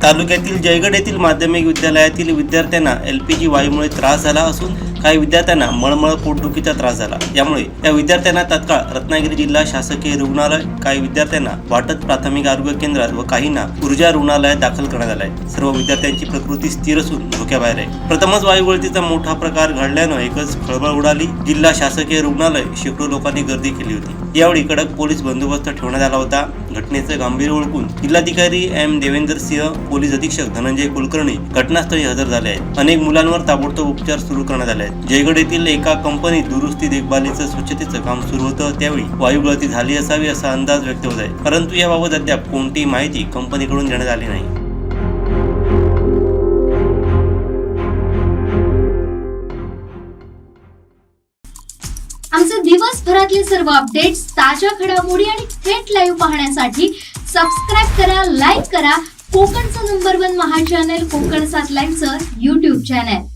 तालुक्यातील जयगड येथील माध्यमिक विद्यालयातील विद्यार्थ्यांना एलपीजी वायूमुळे त्रास झाला असून काही विद्यार्थ्यांना मळमळ पोटदुखीचा त्रास झाला। यामुळे या विद्यार्थ्यांना तात्काळ रत्नागिरी जिल्हा शासकीय रुग्णालय, काही विद्यार्थ्यांना वाटत प्राथमिक आरोग्य केंद्रात व काहींना ऊर्जा रुग्णालयात दाखल करण्यात आले आहे। सर्व विद्यार्थ्यांची प्रकृती स्थिर असून धोक्याबाहेर आहे। प्रथमच वायुगळतीचा मोठा प्रकार घडल्यानं एकच खळबळ उडाली। जिल्हा शासकीय रुग्णालय शेकडो लोकांनी गर्दी केली होती। यावेळी कडक पोलीस बंदोबस्त ठेवण्यात आला होता। घटनेचं गांभीर्य ओळखून जिल्हाधिकारी एम देवेंद्र सिंह, पोलीस अधीक्षक धनंजय कुलकर्णी घटनास्थळी हजर झाले आहेत। अनेक मुलांवर ताबडतोब उपचार सुरू करण्यात आले आहेत। जयगड येथील एका कंपनीत दुरुस्ती देखभालीचं स्वच्छतेचं काम सुरू होतं, त्यावेळी वायुगळती झाली असावी असा अंदाज व्यक्त होत आहे, परंतु याबाबत अद्याप कोणतीही माहिती कंपनीकडून देण्यात आली नाही। आमचे दिवसभरातले सर्व अपडेट्स, ताज्या घडामोडी आणि थेट लाईव्ह पाहण्यासाठी सबस्क्राइब करा, लाईक करा कोकणचं नंबर 1 महा चॅनल कोकण 7 लाईव्हचं YouTube चॅनल।